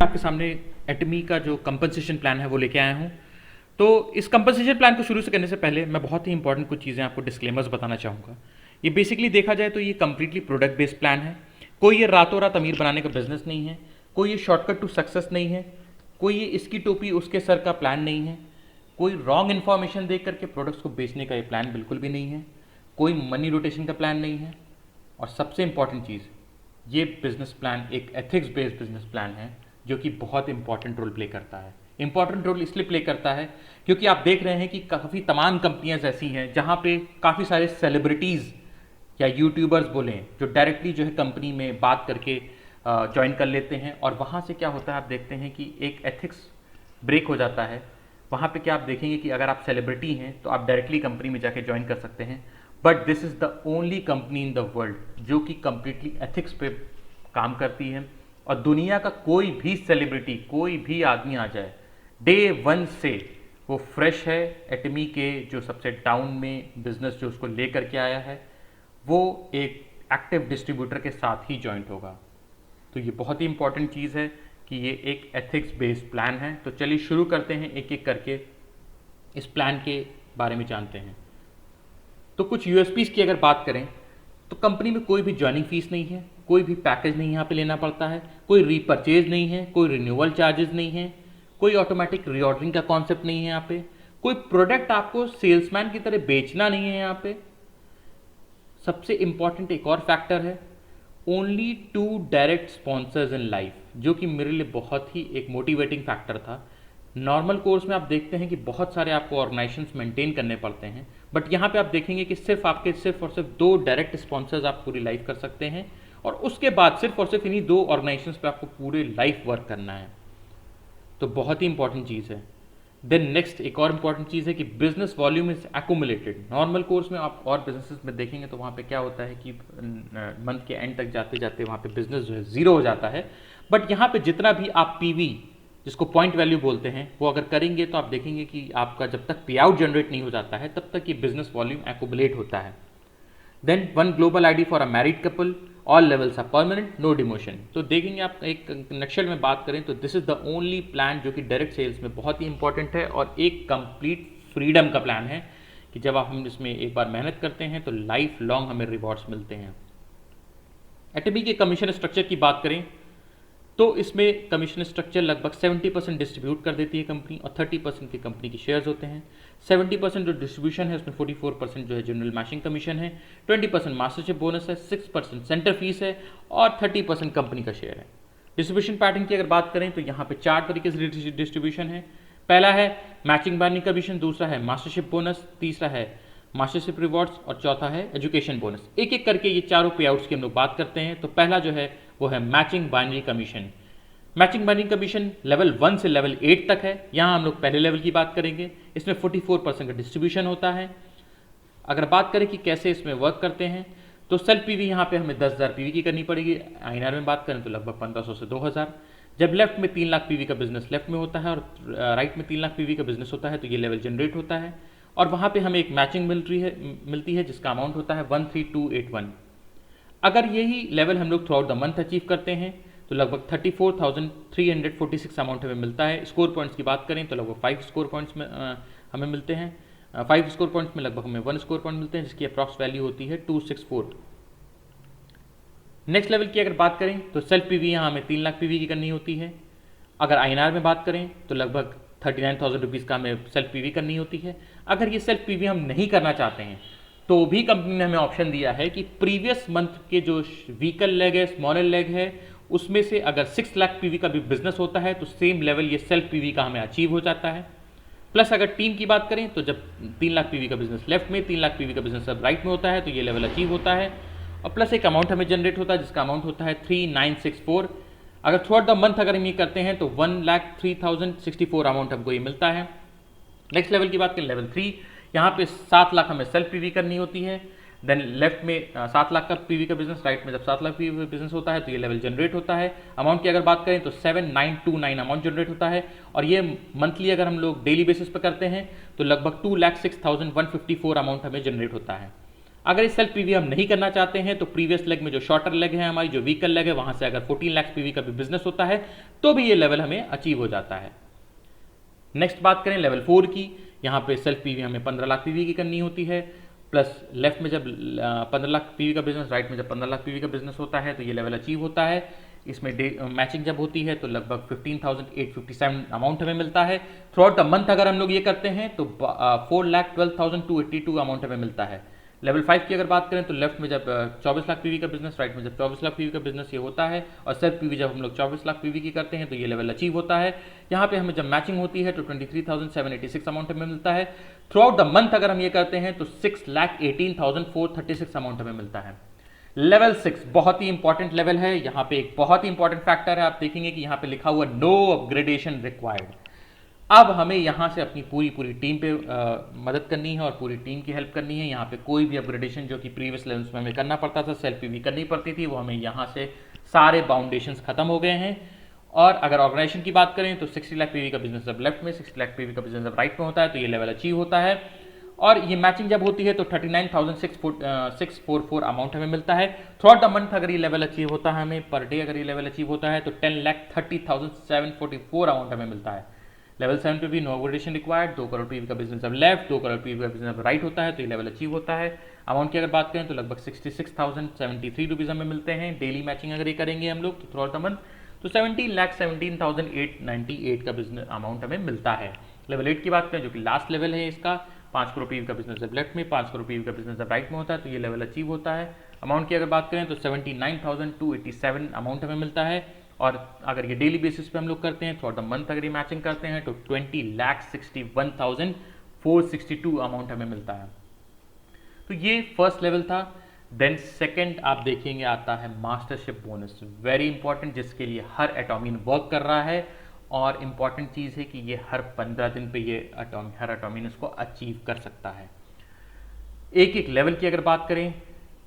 आपके सामने एटमी का जो कंपनसेशन प्लान है वो लेके आया हूँ। तो इस कंपनसेशन प्लान को शुरू से करने से पहले मैं बहुत ही इंपॉर्टेंट कुछ चीज़ें आपको डिस्क्लेमर्स बताना चाहूँगा। ये बेसिकली देखा जाए तो ये कंप्लीटली प्रोडक्ट बेस्ड प्लान है। कोई ये रातों रात अमीर बनाने का बिजनेस नहीं है, कोई ये शॉर्टकट टू सक्सेस नहीं है, कोई ये इसकी टोपी उसके सर का प्लान नहीं है, कोई रॉन्ग इन्फॉर्मेशन देख करके प्रोडक्ट्स को बेचने का ये प्लान बिल्कुल भी नहीं है, कोई मनी रोटेशन का प्लान नहीं है, और सबसे इंपॉर्टेंट चीज़, ये बिजनेस प्लान एक एथिक्स बेस्ड बिजनेस प्लान है जो कि बहुत इंपॉर्टेंट रोल प्ले करता है। इंपॉर्टेंट रोल इसलिए प्ले करता है क्योंकि आप देख रहे हैं कि काफ़ी तमाम कंपनियां ऐसी हैं जहां पे काफ़ी सारे सेलिब्रिटीज़ या यूट्यूबर्स बोलें जो डायरेक्टली जो है कंपनी में बात करके ज्वाइन कर लेते हैं, और वहाँ से क्या होता है आप देखते हैं कि एक एथिक्स ब्रेक हो जाता है। वहाँ पे क्या आप देखेंगे कि अगर आप सेलिब्रिटी हैं तो आप डायरेक्टली कंपनी में जाके ज्वाइन कर सकते हैं, but this is the only company in the world जो कि कंप्लीटली एथिक्स पे काम करती है। और दुनिया का कोई भी सेलिब्रिटी, कोई भी आदमी आ जाए, डे वन से वो फ्रेश है, एटमी के जो सबसे डाउन में बिजनेस जो उसको लेकर के आया है वो एक एक्टिव डिस्ट्रीब्यूटर के साथ ही ज्वाइंट होगा। तो ये बहुत ही इंपॉर्टेंट चीज़ है कि ये एक एथिक्स बेस्ड प्लान है। तो चलिए शुरू करते हैं, एक एक करके इस प्लान के बारे में जानते हैं। तो कुछ यूएसपीज़ की अगर बात करें तो कंपनी में कोई भी ज्वाइनिंग फीस नहीं है, कोई भी पैकेज नहीं यहाँ पे लेना पड़ता है, कोई रीपरचेज नहीं है, कोई रिन्यूअल चार्जेस नहीं है, कोई ऑटोमेटिक रीऑर्डरिंग का कॉन्सेप्ट नहीं है यहाँ पे, कोई प्रोडक्ट आपको सेल्समैन की तरह बेचना नहीं है यहाँ पे। सबसे इंपॉर्टेंट एक और फैक्टर है, only 2 direct sponsors in life, जो कि मेरे लिए बहुत ही एक मोटिवेटिंग फैक्टर था। नॉर्मल कोर्स में आप देखते हैं कि बहुत सारे आपको ऑर्गेनाइजेशंस मेंटेन करने पड़ते हैं, बट यहाँ पे आप देखेंगे कि सिर्फ और सिर्फ 2 डायरेक्ट स्पॉन्सर्स आप पूरी लाइफ कर सकते हैं, और उसके बाद सिर्फ और सिर्फ इन्हीं 2 ऑर्गेनाइजेशंस पे आपको पूरे लाइफ वर्क करना है। तो बहुत ही इंपॉर्टेंट चीज़ है। देन नेक्स्ट एक और इंपॉर्टेंट चीज़ है कि business volume is accumulated. Normal course में आप और बिजनेसेस में देखेंगे तो वहाँ पे क्या होता है कि मंथ के एंड तक जाते जाते वहाँ पे बिजनेस जो है ज़ीरो हो जाता है, बट यहाँ पे जितना भी आप पीवी, जिसको पॉइंट वैल्यू बोलते हैं, वो अगर करेंगे तो आप देखेंगे कि आपका जब तक पे आउट जनरेट नहीं हो जाता है तब तक ये बिजनेस वॉल्यूम एक्यूमुलेट होता है। Then 1 global ID for a married couple, all levels are permanent, no demotion. तो देखेंगे आप एक नक्शल में बात करें तो this is the only plan जो कि डायरेक्ट सेल्स में बहुत ही इंपॉर्टेंट है और एक कंप्लीट फ्रीडम का प्लान है कि जब आप हम इसमें एक बार मेहनत करते हैं तो लाइफ लॉन्ग हमें रिवॉर्ड्स मिलते हैं। एटमी के कमीशन स्ट्रक्चर की बात करें तो इसमें कमीशन स्ट्रक्चर लगभग 70% डिस्ट्रीब्यूट कर देती है कंपनी, और 30% की कंपनी की शेयर्स होते हैं। 70% जो डिस्ट्रीब्यूशन है उसमें 44% जो है जनरल मैचिंग कमीशन है, 20% मास्टरशिप बोनस है, 6% सेंटर फीस है, और 30% कंपनी का शेयर है। डिस्ट्रीब्यूशन पैटर्न की अगर बात करें तो यहाँ पे 4 तरीके से डिस्ट्रीब्यूशन है। पहला है मैचिंग बाइंडिंग कमीशन, दूसरा है मास्टरशिप बोनस, तीसरा है मास्टरशिप रिवॉर्ड्स, और चौथा है एजुकेशन बोनस। एक एक करके ये चारों पे आउट्स की हम लोग बात करते हैं। तो पहला जो है वो है matching binary commission. Matching binary commission level 1 से लेवल 8 तक है। यहाँ हम लोग पहले लेवल की बात करेंगे। इसमें 44% का डिस्ट्रीब्यूशन होता है। अगर बात करें कि कैसे इसमें वर्क करते हैं तो सेल्फ पीवी यहाँ पे हमें 10,000 पीवी की करनी पड़ेगी। आईएनआर में बात करें तो लगभग 1500 से 2000। जब लेफ्ट में 3 लाख पीवी का बिजनेस लेफ्ट में होता है और राइट में 3 लाख पीवी का बिजनेस होता है तो ये लेवल जनरेट होता है, और वहाँ पे हमें एक मैचिंग मिलती है जिसका अमाउंट होता है 13281। अगर यही लेवल हम लोग through out the month achieve करते हैं तो लगभग 34,346 अमाउंट हमें मिलता है। स्कोर पॉइंट्स की बात करें तो लगभग 5 स्कोर पॉइंट्स में हमें मिलते हैं। 5 स्कोर पॉइंट्स में लगभग हमें 1 स्कोर पॉइंट मिलते हैं जिसकी अप्रॉक्स वैल्यू होती है 264। नेक्स्ट लेवल की अगर बात करें तो सेल्फ पीवी यहाँ हमें 3 लाख पीवी की करनी होती है। अगर आईएनआर में बात करें तो लगभग 39,000 रुपीज़ का हमें सेल्फ पीवी करनी होती है। अगर ये सेल्फ पीवी हम नहीं करना चाहते हैं तो भी कंपनी ने हमें ऑप्शन दिया है कि प्रीवियस मंथ के जो व्हीकल लेग है, स्मॉलर लेग है, उसमें से अगर 6 लाख पीवी का भी बिजनेस होता है तो सेम लेवल ये सेल्फ पीवी का हमें अचीव हो जाता है। प्लस अगर टीम की बात करें तो जब 3 लाख पीवी का बिजनेस लेफ्ट में, 3 लाख पीवी का बिजनेस अब राइट में होता है तो ये लेवल अचीव होता है, और प्लस एक अमाउंट हमें जनरेट होता है जिसका अमाउंट होता है 3964। अगर थ्रू आउट द मंथ अगर हम ये करते हैं तो 1,03,064 अमाउंट हमको ये मिलता है। नेक्स्ट लेवल की बात करें लेवल 3, यहाँ पे 7 लाख हमें सेल्फ पीवी करनी होती है। देन लेफ्ट में 7 लाख का पीवी का बिजनेस, राइट में जब 7 लाख पीवी का बिजनेस होता है तो ये लेवल जनरेट होता है। अमाउंट की अगर बात करें तो 7929 अमाउंट जनरेट होता है, और ये मंथली अगर हम लोग डेली बेसिस पर करते हैं तो लगभग 2,06,154 अमाउंट हमें जनरेट होता है। अगर इस सेल्फ पीवी हम नहीं करना चाहते हैं तो प्रीवियस लेग में जो शॉर्टर लेग है, हमारी जो वीकर लेग है, वहां से अगर 14 लाख पीवी का भी बिजनेस होता है तो भी ये लेवल हमें अचीव हो जाता है। नेक्स्ट बात करें लेवल 4 की। यहाँ पे सेल्फ पीवी हमें 15 लाख पीवी की करनी होती है, प्लस लेफ्ट में जब 15 लाख पीवी का बिजनेस, राइट में जब 15 लाख पीवी का बिजनेस होता है तो ये लेवल अचीव होता है। इसमें मैचिंग जब होती है तो लगभग 15,857 अमाउंट हमें मिलता है। थ्रू आउट द मंथ अगर हम लोग ये करते हैं तो 4,12,282 अमाउंट हमें मिलता है। लेवल 5 की अगर बात करें तो लेफ्ट में जब 24 लाख पीवी का बिजनेस, राइट में जब 24 लाख पीवी का बिजनेस ये होता है, और सेल्फ पीवी जब हम लोग 24 लाख पीवी की करते हैं तो ये लेवल अचीव होता है। यहाँ पे हमें जब मैचिंग होती है तो 23,786 अमाउंट हमें मिलता है। थ्रू आउट द मंथ अगर हम ये करते हैं तो 6,18,436 अमाउंट हमें मिलता है। लेवल 6 बहुत ही इंपॉर्टेंट लेवल है। यहाँ पे एक बहुत ही इंपॉर्टेंट फैक्टर है, आप देखेंगे कि यहाँ पे लिखा हुआ नो अपग्रेडेशन रिक्वायर्ड। अब हमें यहाँ से अपनी पूरी टीम पे मदद करनी है और पूरी टीम की हेल्प करनी है। यहाँ पे कोई भी अपग्रेडेशन जो कि प्रीवियस लेवल्स में हमें करना पड़ता था, सेल्फ पीवी करनी पड़ती थी, वो हमें यहाँ से सारे बाउंडेशंस खत्म हो गए हैं। और अगर ऑर्गेनाइजेशन की बात करें तो 60 लाख पीवी का बिजनेस जब लेफ्ट में, 60 लाख पीवी का बिजनेस जब राइट में होता है तो ये लेवल अचीव होता है। और ये मैचिंग जब होती है तो 39,644 अमाउंट हमें मिलता है। थ्रू आउट द मंथ अगर ये लेवल अचीव होता है, हमें पर डे अगर ये लेवल अचीव होता है तो 10,30,744 अमाउंट हमें मिलता है। लेवल 7 पे भी no upgradation required. 2 crore PV का बिजनेस जब लेफ्ट, 2 करोड़ पीवी का बिजनेस जब राइट होता है तो ये लेवल अचीव होता है। अमाउंट की अगर बात करें तो लगभग 66,073 रुपीज़ हमें मिलते हैं। डेली मैचिंग अगर ये करेंगे हम लोग तो थ्रू आउट द मंथ तो 17,17,898 का बिजनेस अमाउंट हमें मिलता है। लेवल 8 की बात करें जो कि लास्ट लेवल है इसका, 5 करोड़ पीवी का बिजनेस जब लेफ्ट में, 5 करोड़ पीवी का बिजनेस जब राइट में होता है तो ये लेवल अचीव होता है। अमाउंट की अगर बात करें तो 79,287 अमाउंट हमें मिलता है। और अगर ये डेली बेसिस पे हम लोग करते हैं, थ्रू आउट द मंथ अगर ये मैचिंग करते हैं तो 20,61,462 अमाउंट हमें मिलता है। तो ये फर्स्ट लेवल था। देन सेकंड आप देखेंगे आता है मास्टरशिप बोनस, वेरी इंपॉर्टेंट, जिसके लिए हर एटॉमिन वर्क कर रहा है। और इम्पॉर्टेंट चीज़ है कि ये हर 15 दिन पे ये हर एटॉमिन इसको अचीव कर सकता है। एक एक लेवल की अगर बात करें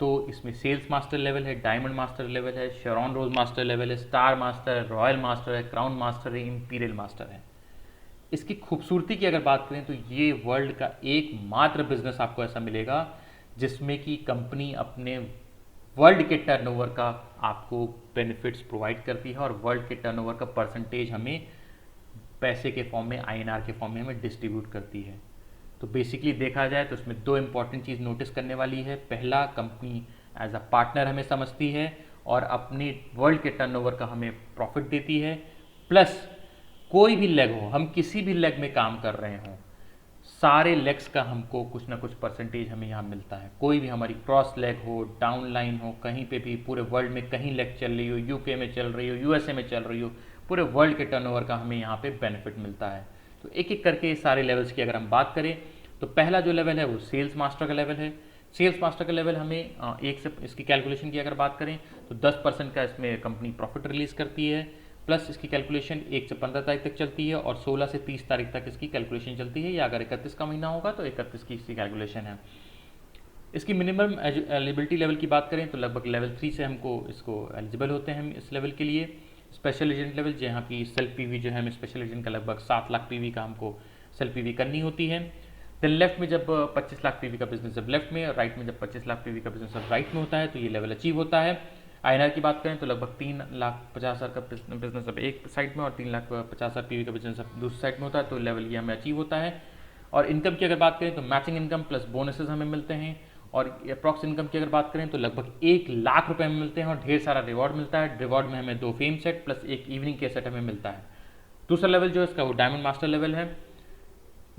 तो इसमें सेल्स मास्टर लेवल है, डायमंड मास्टर लेवल है, शेरॉन रोज मास्टर लेवल है, स्टार मास्टर है, रॉयल मास्टर है, क्राउन मास्टर है, इंपीरियल मास्टर है। इसकी खूबसूरती की अगर बात करें तो ये वर्ल्ड का एकमात्र बिजनेस आपको ऐसा मिलेगा जिसमें कि कंपनी अपने वर्ल्ड के टर्नओवर का आपको बेनिफिट्स प्रोवाइड करती है और वर्ल्ड के टर्नओवर का परसेंटेज हमें पैसे के फॉर्म में, आईएनआर के फॉर्म में हमें डिस्ट्रीब्यूट करती है। तो बेसिकली देखा जाए तो इसमें दो इंपॉर्टेंट चीज़ नोटिस करने वाली है। पहला, कंपनी एज अ पार्टनर हमें समझती है और अपने वर्ल्ड के टर्नओवर का हमें प्रॉफिट देती है। प्लस कोई भी लेग हो, हम किसी भी लेग में काम कर रहे हों, सारे लेग्स का हमको कुछ ना कुछ परसेंटेज हमें यहाँ मिलता है। कोई भी हमारी क्रॉस लेग हो, डाउन लाइन हो, कहीं पे भी पूरे वर्ल्ड में कहीं लेग चल रही हो, यूके में चल रही हो, यूएसए में चल रही हो, पूरे वर्ल्ड के टर्नओवर का हमें यहाँ पे बेनिफिट मिलता है। तो एक एक करके सारे लेवल्स की अगर हम बात करें तो पहला जो लेवल है वो सेल्स मास्टर का लेवल है। सेल्स मास्टर का लेवल हमें एक से इसकी कैलकुलेशन की अगर बात करें तो 10% का इसमें कंपनी प्रॉफिट रिलीज करती है। प्लस इसकी कैलकुलेशन 1 से 15 तारीख तक चलती है और 16 से 30 तारीख तक इसकी कैलकुलेशन चलती है, या अगर 31 का महीना होगा तो 31 की इसकी कैलकुलेशन है। इसकी मिनिमम एलिजिबिलिटी लेवल की बात करें तो लगभग लेवल 3 से हमको इसको एलिजिबल होते हैं हम इस लेवल के लिए। स्पेशल एजेंट लेवल जहाँ की सेल्फ पीवी जो है, हमें स्पेशल एजेंट का लगभग 7 लाख पीवी का हमको सेल्फ पीवी करनी होती है। देन लेफ्ट में जब 25 लाख पीवी का बिजनेस जब लेफ्ट में, और राइट में जब 25 लाख पीवी का बिजनेस जब राइट में होता है तो ये लेवल अचीव होता है। आईएनआर की बात करें तो लगभग 3,50,000 का बिजनेस जब एक साइड में और 3,50,000 पीवी का बिजनेस जब दूसरी साइड में होता है तो लेवल ये हमें अचीव होता है। और इनकम की अगर बात करें तो मैचिंग इनकम प्लस बोनसेस हमें मिलते हैं। और अप्रॉक्स इनकम की अगर बात करें तो लगभग 1 लाख रुपए हमें मिलते हैं और ढेर सारा रिवॉर्ड मिलता है। रिवॉर्ड में हमें 2 फेम सेट प्लस एक इवनिंग के सेट हमें मिलता है। दूसरा लेवल जो है इसका वो डायमंड मास्टर लेवल है।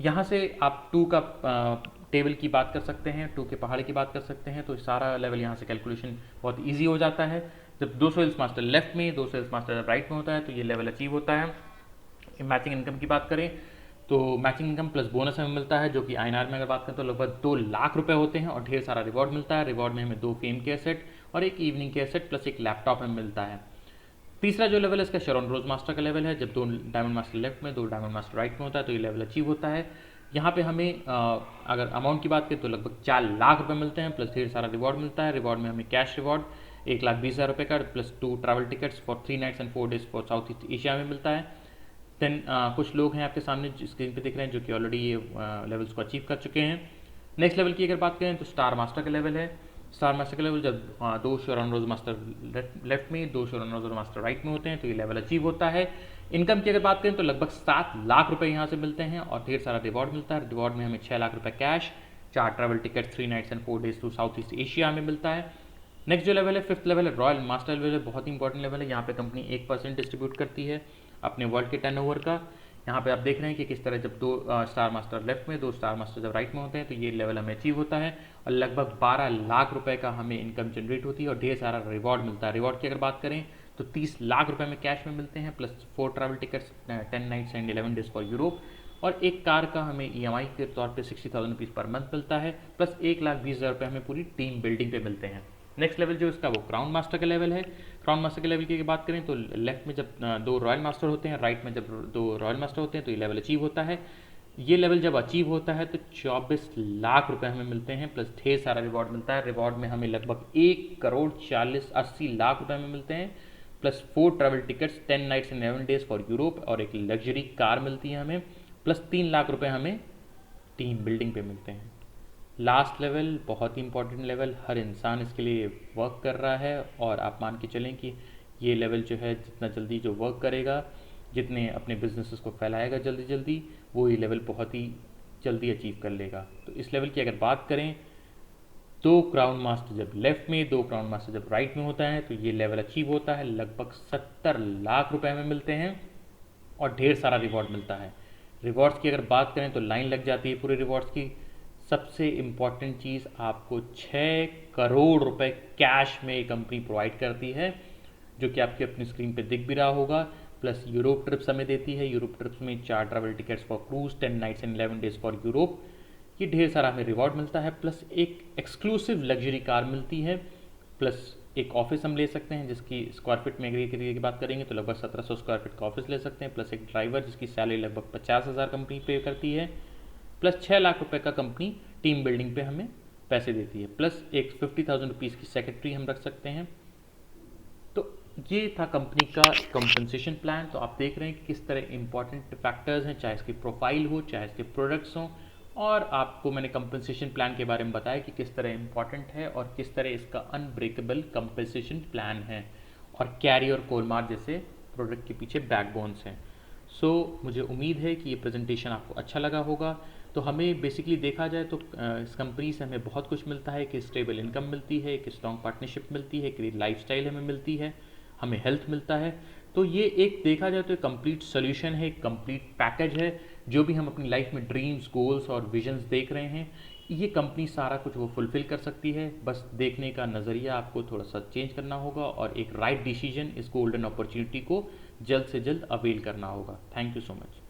यहाँ से आप 2 का टेबल की बात कर सकते हैं, 2 के पहाड़ की बात कर सकते हैं, तो सारा लेवल यहाँ से कैलकुलेशन बहुत ईजी हो जाता है। जब 2 सेल्स मास्टर लेफ्ट में, 2 सेल्स मास्टर राइट में होता है तो ये लेवल अचीव होता है। मैचिंग इनकम की बात करें तो मैचिंग इनकम प्लस बोनस हमें मिलता है, जो कि आईएनआर में अगर बात करें तो लगभग 2 लाख रुपए होते हैं और ढेर सारा रिवॉर्ड मिलता है। रिवॉर्ड में हमें 2 फेम के सेट और एक इवनिंग के सेट प्लस एक लैपटॉप हमें मिलता है। तीसरा जो लेवल है इसका शेरॉन रोज मास्टर का लेवल है। जब 2 डायमंड मास्टर लेफ्ट में, 2 डायमंड मास्टर राइट में होता है तो ये लेवल अचीव होता है। यहाँ पे हमें अगर अमाउंट की बात करें तो लगभग 4 लाख रुपए मिलते हैं प्लस ढेर सारा रिवॉर्ड मिलता है। रिवॉर्ड में हमें कैश रिवॉर्ड 1,20,000 रुपये का plus 2 travel tickets for 3 nights and 4 days for south east Asia में मिलता है। देन कुछ लोग हैं आपके सामने स्क्रीन पे दिख रहे हैं जो कि ऑलरेडी ये लेवल्स को अचीव कर चुके हैं। नेक्स्ट लेवल की अगर बात करें तो स्टार मास्टर का लेवल है। स्टार मास्टर का लेवल जब दो शोरनरोज मास्टर लेफ्ट में, दो शोरनरोज मास्टर राइट में होते हैं तो ये लेवल अचीव होता है। इनकम की अगर बात करें तो लगभग 7 लाख रुपए यहाँ से मिलते हैं और ढेर सारा रिवॉर्ड मिलता है। रिवॉर्ड में हमें 6 लाख रुपए cash, 4 travel ticket, 3 nights and 4 days to south east Asia में मिलता है। नेक्स्ट जो लेवल है, फिफ्थ लेवल है रॉयल मास्टर लेवल है। बहुत ही इंपॉर्टेंट लेवल है। यहाँ पे कंपनी 1% डिस्ट्रीब्यूट करती है अपने वर्ल्ड के टर्नओवर का। यहाँ पे आप देख रहे हैं कि किस तरह जब दो स्टार मास्टर लेफ्ट में, दो स्टार मास्टर जब राइट में होते हैं तो ये लेवल हमें अचीव होता है और लगभग 12 लाख रुपए का हमें इनकम जनरेट होती है और ढेर सारा रिवॉर्ड मिलता है। रिवॉर्ड की अगर बात करें तो 30 लाख रुपए में कैश में मिलते हैं, plus 4 travel tickets, 10 nights and 11 days for Europe, और एक कार का हमें EMI के तौर पे 60,000 रुपीज़ पर मंथ मिलता है, प्लस 1,20,000 रुपये हमें पूरी टीम बिल्डिंग पे मिलते हैं। नेक्स्ट लेवल जो इसका वो क्राउन मास्टर का लेवल है। क्राउन मास्टर के लेवल की बात करें तो लेफ्ट में जब दो रॉयल मास्टर होते हैं, राइट में जब दो रॉयल मास्टर होते हैं तो ये लेवल अचीव होता है। ये लेवल जब अचीव होता है तो 24 लाख रुपए हमें मिलते हैं, प्लस ढेर सारा रिवॉर्ड मिलता है। रिवॉर्ड में हमें लगभग 1,40,80 लाख रुपए में मिलते हैं, plus 4 travel tickets, 10 nights and 11 days for Europe, और एक लग्जरी कार मिलती है हमें, प्लस 3 लाख रुपए हमें टीम बिल्डिंग पे मिलते हैं। लास्ट लेवल बहुत ही इंपॉर्टेंट लेवल, हर इंसान इसके लिए वर्क कर रहा है और आप मान के चलें कि ये लेवल जो है जितना जल्दी जो वर्क करेगा, जितने अपने बिजनेसेस को फैलाएगा जल्दी जल्दी, वो ये लेवल बहुत ही जल्दी अचीव कर लेगा। तो इस लेवल की अगर बात करें, दो क्राउन मास्टर जब लेफ्ट में, दो क्राउन मास्टर जब राइट में होता है तो ये लेवल अचीव होता है। लगभग 70 लाख रुपए में मिलते हैं और ढेर सारा रिवॉर्ड मिलता है। रिवॉर्ड्स की अगर बात करें तो लाइन लग जाती है पूरे रिवॉर्ड्स की। सबसे इम्पॉर्टेंट चीज़, आपको 6 करोड़ रुपए कैश में कंपनी प्रोवाइड करती है, जो कि आपकी अपनी स्क्रीन पे दिख भी रहा होगा। प्लस यूरोप ट्रिप्स हमें देती है। यूरोप ट्रिप्स में 4 travel tickets for cruise, 10 nights and 11 days for Europe. ये ढेर सारा हमें रिवॉर्ड मिलता है, प्लस एक एक्सक्लूसिव लग्जरी कार मिलती है, प्लस एक ऑफिस हम ले सकते हैं जिसकी स्क्वायर फीट में एग्री की बात करेंगे तो लगभग 1700 स्क्वायर फीट का ऑफिस ले सकते हैं, प्लस एक ड्राइवर जिसकी सैलरी लगभग 50,000 कंपनी पे करती है, प्लस 6 लाख रुपए का कंपनी टीम बिल्डिंग पे हमें पैसे देती है, प्लस एक 50,000 रुपीज़ की सेक्रेटरी हम रख सकते हैं। तो ये था कंपनी का कंपनसेशन प्लान। तो आप देख रहे हैं कि किस तरह इंपॉर्टेंट फैक्टर्स हैं, चाहे इसकी प्रोफाइल हो, चाहे इसके प्रोडक्ट्स हों, और आपको मैंने कंपनसेशन प्लान के बारे में बताया कि किस तरह इंपॉर्टेंट है और किस तरह इसका अनब्रेकेबल कंपनसेशन प्लान है, और कैरी और कोलमार जैसे प्रोडक्ट के पीछे बैकबोन्स हैं। सो मुझे उम्मीद है कि ये प्रेजेंटेशन आपको अच्छा लगा होगा। तो हमें बेसिकली देखा जाए तो इस कंपनी से हमें बहुत कुछ मिलता है कि स्टेबल इनकम मिलती है, एक स्ट्रॉन्ग पार्टनरशिप मिलती है, एक लाइफस्टाइल हमें मिलती है, हमें हेल्थ मिलता है। तो ये एक देखा जाए तो एक कंप्लीट सोल्यूशन है, एक कंप्लीट पैकेज है। जो भी हम अपनी लाइफ में ड्रीम्स, गोल्स और विजन्स देख रहे हैं, ये कंपनी सारा कुछ वो फुलफिल कर सकती है। बस देखने का नज़रिया आपको थोड़ा सा चेंज करना होगा और एक राइट डिसीजन, इस गोल्डन अपॉर्चुनिटी को जल्द से जल्द अवेल करना होगा। Thank you so much.